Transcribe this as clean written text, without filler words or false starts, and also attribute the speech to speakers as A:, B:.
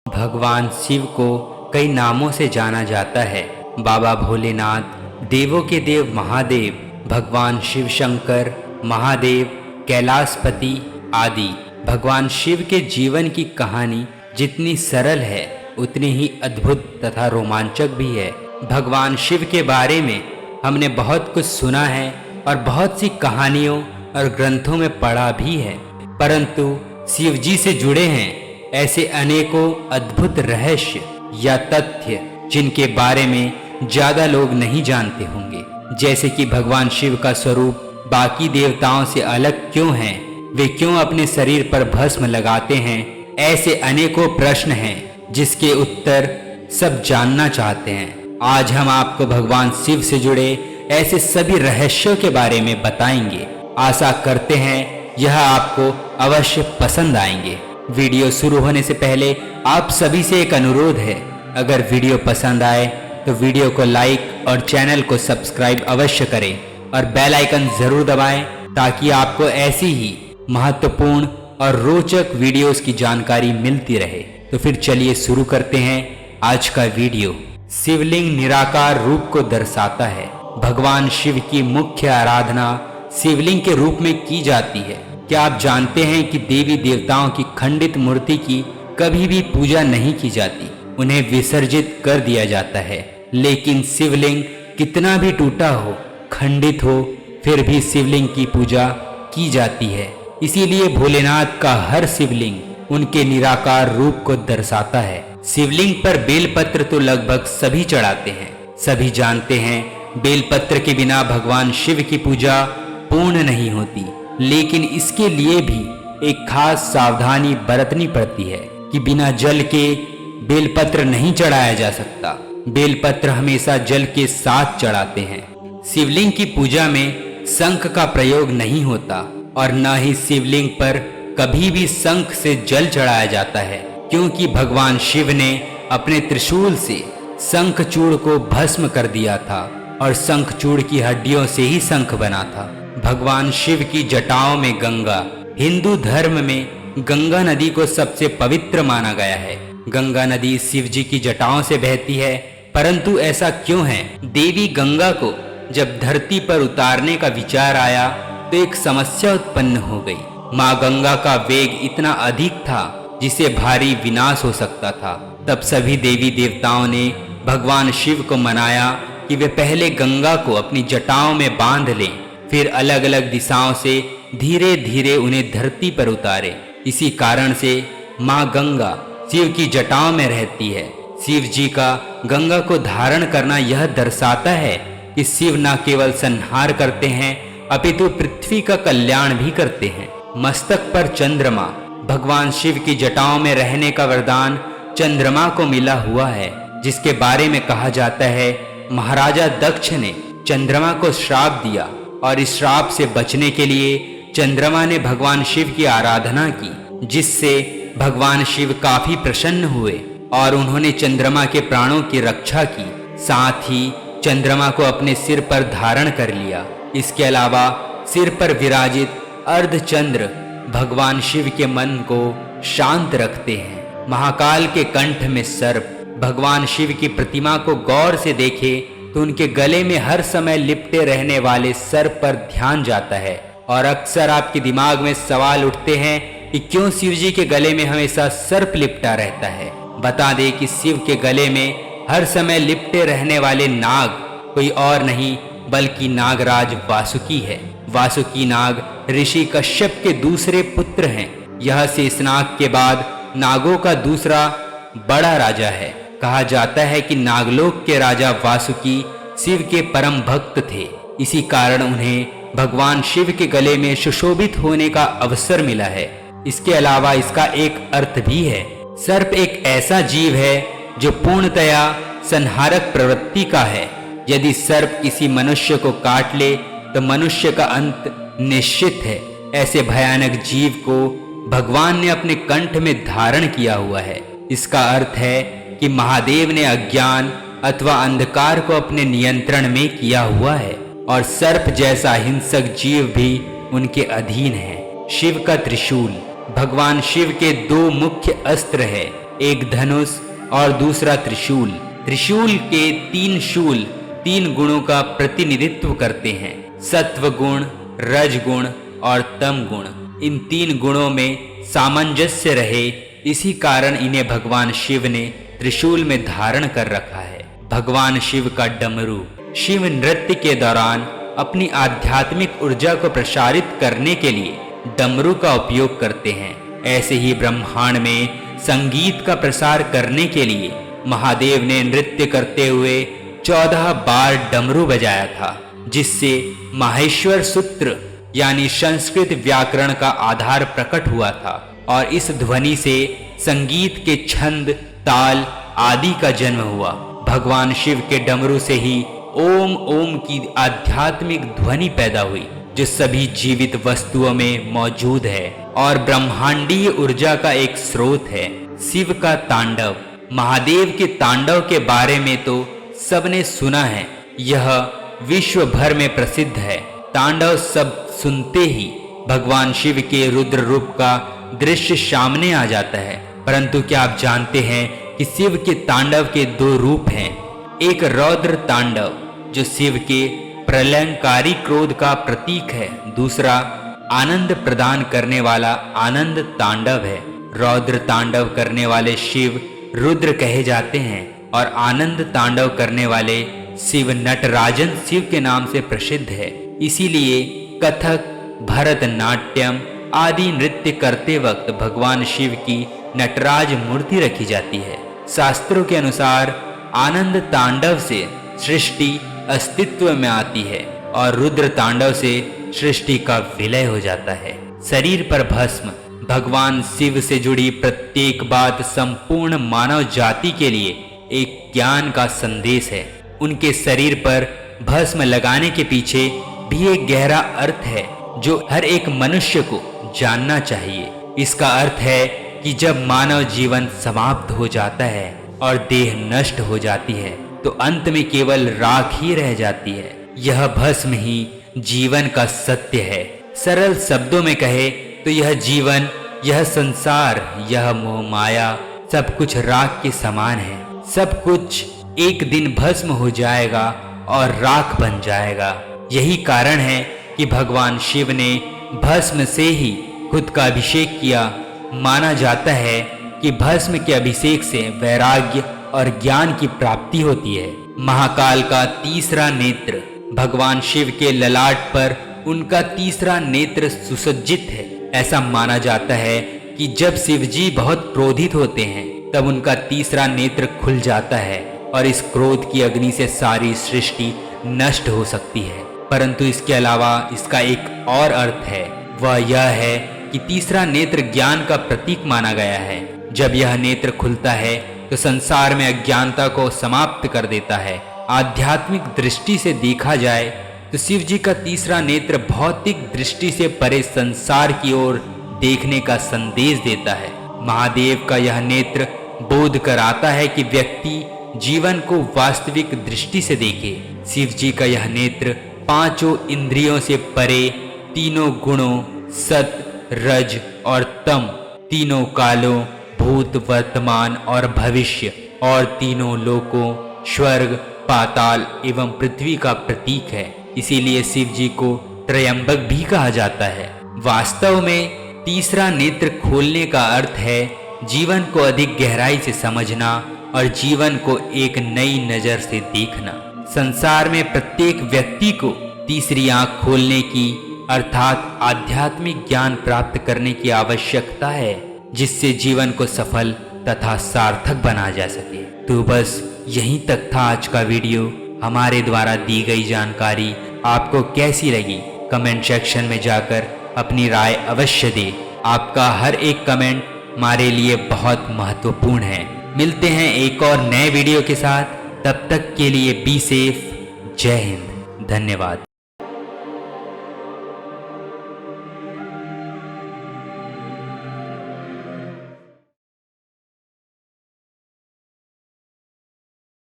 A: भगवान शिव को कई नामों से जाना जाता है। बाबा भोलेनाथ, देवों के देव महादेव, भगवान शिव शंकर, महादेव, कैलाशपति आदि। भगवान शिव के जीवन की कहानी जितनी सरल है उतनी ही अद्भुत तथा रोमांचक भी है। भगवान शिव के बारे में हमने बहुत कुछ सुना है और बहुत सी कहानियों और ग्रंथों में पढ़ा भी है, परंतु शिव जी से जुड़े हैं ऐसे अनेकों अद्भुत रहस्य या तथ्य जिनके बारे में ज्यादा लोग नहीं जानते होंगे। जैसे कि भगवान शिव का स्वरूप बाकी देवताओं से अलग क्यों है, वे क्यों अपने शरीर पर भस्म लगाते हैं, ऐसे अनेकों प्रश्न हैं जिसके उत्तर सब जानना चाहते हैं। आज हम आपको भगवान शिव से जुड़े ऐसे सभी रहस्यों के बारे में बताएंगे। आशा करते हैं यह आपको अवश्य पसंद आएंगे। वीडियो शुरू होने से पहले आप सभी से एक अनुरोध है, अगर वीडियो पसंद आए तो वीडियो को लाइक और चैनल को सब्सक्राइब अवश्य करें और बेल आइकन जरूर दबाएं ताकि आपको ऐसी ही महत्वपूर्ण और रोचक वीडियोस की जानकारी मिलती रहे। तो फिर चलिए शुरू करते हैं आज का वीडियो। शिवलिंग निराकार रूप को दर्शाता है। भगवान शिव की मुख्य आराधना शिवलिंग के रूप में की जाती है। क्या आप जानते हैं कि देवी देवताओं की खंडित मूर्ति की कभी भी पूजा नहीं की जाती, उन्हें विसर्जित कर दिया जाता है। लेकिन शिवलिंग कितना भी टूटा हो, खंडित हो, फिर भी शिवलिंग की पूजा की जाती है। इसीलिए भोलेनाथ का हर शिवलिंग उनके निराकार रूप को दर्शाता है। शिवलिंग पर बेलपत्र तो लगभग सभी चढ़ाते हैं। सभी जानते हैं बेलपत्र के बिना भगवान शिव की पूजा पूर्ण नहीं होती, लेकिन इसके लिए भी एक खास सावधानी बरतनी पड़ती है कि बिना जल के बेलपत्र नहीं चढ़ाया जा सकता। बेलपत्र हमेशा जल के साथ चढ़ाते हैं। शिवलिंग की पूजा में शंख का प्रयोग नहीं होता और न ही शिवलिंग पर कभी भी शंख से जल चढ़ाया जाता है, क्योंकि भगवान शिव ने अपने त्रिशूल से शंखचूड़ को भस्म कर दिया था और शंखचूड़ की हड्डियों से ही शंख बना था। भगवान शिव की जटाओं में गंगा, हिंदू धर्म में गंगा नदी को सबसे पवित्र माना गया है। गंगा नदी शिव जी की जटाओं से बहती है, परंतु ऐसा क्यों है? देवी गंगा को जब धरती पर उतारने का विचार आया तो एक समस्या उत्पन्न हो गई। माँ गंगा का वेग इतना अधिक था जिसे भारी विनाश हो सकता था। तब सभी देवी देवताओं ने भगवान शिव को मनाया कि वे पहले गंगा को अपनी जटाओं में बांध लें, फिर अलग अलग दिशाओं से धीरे धीरे उन्हें धरती पर उतारे। इसी कारण से माँ गंगा शिव की जटाओं में रहती है। शिव जी का गंगा को धारण करना यह दर्शाता है कि शिव न केवल संहार करते हैं अपितु पृथ्वी का कल्याण भी करते हैं। मस्तक पर चंद्रमा, भगवान शिव की जटाओं में रहने का वरदान चंद्रमा को मिला हुआ है, जिसके बारे में कहा जाता है महाराजा दक्ष ने चंद्रमा को श्राप दिया और इस श्राप से बचने के लिए चंद्रमा ने भगवान शिव की आराधना की, जिससे भगवान शिव काफी प्रसन्न हुए और उन्होंने चंद्रमा के प्राणों की रक्षा की। साथ ही चंद्रमा को अपने सिर पर धारण कर लिया। इसके अलावा सिर पर विराजित अर्धचंद्र भगवान शिव के मन को शांत रखते हैं। महाकाल के कंठ में सर्प। भगवान शिव की प्रतिमा को गौर से देखे तो उनके गले में हर समय लिपटे रहने वाले सर्प पर ध्यान जाता है और अक्सर आपके दिमाग में सवाल उठते हैं कि क्यों शिव जी के गले में हमेशा सर्प लिपटा रहता है। बता दें कि शिव के गले में हर समय लिपटे रहने वाले नाग कोई और नहीं बल्कि नागराज वासुकी है। वासुकी नाग ऋषि कश्यप के दूसरे पुत्र हैं। यह शेषनाग के बाद नागों का दूसरा बड़ा राजा है। कहा जाता है कि नागलोक के राजा वासुकी शिव के परम भक्त थे। इसी कारण उन्हें भगवान शिव के गले में सुशोभित होने का अवसर मिला है। इसके अलावा इसका एक अर्थ भी है। सर्प एक ऐसा जीव है जो पूर्णतया संहारक प्रवृत्ति का है। यदि सर्प किसी मनुष्य को काट ले तो मनुष्य का अंत निश्चित है। ऐसे भयानक जीव को भगवान ने अपने कंठ में धारण किया हुआ है। इसका अर्थ है कि महादेव ने अज्ञान अथवा अंधकार को अपने नियंत्रण में किया हुआ है और सर्प जैसा हिंसक जीव भी उनके अधीन है। शिव का त्रिशूल। भगवान शिव के दो मुख्य अस्त्र है, एक धनुष और दूसरा त्रिशूल। त्रिशूल के 3 शूल 3 गुणों का प्रतिनिधित्व करते हैं, सत्व गुण, रज गुण और तम गुण। इन 3 गुणों में सामंजस्य रहे, इसी कारण इन्हें भगवान शिव ने त्रिशूल में धारण कर रखा है। भगवान शिव का डमरू। शिव नृत्य के दौरान अपनी आध्यात्मिक ऊर्जा को प्रसारित करने के लिए डमरू का उपयोग करते हैं। ऐसे ही ब्रह्मांड में संगीत का प्रसार करने के लिए महादेव ने नृत्य करते हुए 14 बार डमरू बजाया था, जिससे माहेश्वर सूत्र यानी संस्कृत व्याकरण का आधार प्रकट हुआ था और इस ध्वनि से संगीत के छंद, ताल आदि का जन्म हुआ। भगवान शिव के डमरू से ही ओम ओम की आध्यात्मिक ध्वनि पैदा हुई, जो सभी जीवित वस्तुओं में मौजूद है और ब्रह्मांडीय ऊर्जा का एक स्रोत है। शिव का तांडव। महादेव के तांडव के बारे में तो सबने सुना है, यह विश्व भर में प्रसिद्ध है। तांडव सब सुनते ही भगवान शिव के रुद्र रूप का दृश्य सामने आ जाता है। परंतु क्या आप जानते हैं कि शिव के तांडव के 2 रूप हैं। एक रौद्र तांडव जो शिव के प्रलयंकारी क्रोध का प्रतीक है, दूसरा आनंद प्रदान करने वाला आनंद तांडव है। रौद्र तांडव करने वाले शिव रुद्र कहे जाते हैं और आनंद तांडव करने वाले शिव नटराजन शिव के नाम से प्रसिद्ध है। इसीलिए कथक, भरतनाट्यम आदि नृत्य करते वक्त भगवान शिव की नटराज मूर्ति रखी जाती है। शास्त्रों के अनुसार आनंद तांडव से सृष्टि अस्तित्व में आती है और रुद्र तांडव से सृष्टि का विलय हो जाता है। शरीर पर भस्म। भगवान शिव से जुड़ी प्रत्येक बात संपूर्ण मानव जाति के लिए एक ज्ञान का संदेश है। उनके शरीर पर भस्म लगाने के पीछे भी एक गहरा अर्थ है जो हर एक मनुष्य को जानना चाहिए। इसका अर्थ है कि जब मानव जीवन समाप्त हो जाता है और देह नष्ट हो जाती है तो अंत में केवल राख ही रह जाती है। यह भस्म ही जीवन का सत्य है। सरल शब्दों में कहे तो यह जीवन, यह संसार, यह मोह माया सब कुछ राख के समान है। सब कुछ एक दिन भस्म हो जाएगा और राख बन जाएगा। यही कारण है कि भगवान शिव ने भस्म से ही खुद का अभिषेक किया। माना जाता है कि भस्म के अभिषेक से वैराग्य और ज्ञान की प्राप्ति होती है। महाकाल का तीसरा नेत्र। भगवान शिव के ललाट पर उनका तीसरा नेत्र सुसज्जित है। ऐसा माना जाता है कि जब शिव जी बहुत क्रोधित होते हैं तब उनका तीसरा नेत्र खुल जाता है और इस क्रोध की अग्नि से सारी सृष्टि नष्ट हो सकती है। परंतु इसके अलावा इसका एक और अर्थ है, वह यह है कि तीसरा नेत्र ज्ञान का प्रतीक माना गया है। जब यह नेत्र खुलता है तो संसार में अज्ञानता को समाप्त कर देता है। आध्यात्मिक दृष्टि से देखा जाए तो शिव जी का तीसरा नेत्र भौतिक दृष्टि से परे संसार की ओर देखने का संदेश देता है। महादेव का यह नेत्र बोध कराता है कि व्यक्ति जीवन को वास्तविक दृष्टि से देखे। शिव जी का यह नेत्र 5 इंद्रियों से परे तीनों गुणों सत, रज और तम, तीनों कालों भूत, वर्तमान और भविष्य और तीनों लोकों स्वर्ग, पाताल एवं पृथ्वी का प्रतीक है। इसीलिए शिव जी को त्रयंबक भी कहा जाता है। वास्तव में तीसरा नेत्र खोलने का अर्थ है जीवन को अधिक गहराई से समझना और जीवन को एक नई नजर से देखना। संसार में प्रत्येक व्यक्ति को तीसरी आंख खोलने की अर्थात आध्यात्मिक ज्ञान प्राप्त करने की आवश्यकता है, जिससे जीवन को सफल तथा सार्थक बना जा सके। तो बस यहीं तक था आज का वीडियो। हमारे द्वारा दी गई जानकारी आपको कैसी लगी कमेंट सेक्शन में जाकर अपनी राय अवश्य दें। आपका हर एक कमेंट हमारे लिए बहुत महत्वपूर्ण है। मिलते हैं एक और नए वीडियो के साथ, तब तक के लिए बी सेफ। जय हिंद। धन्यवाद।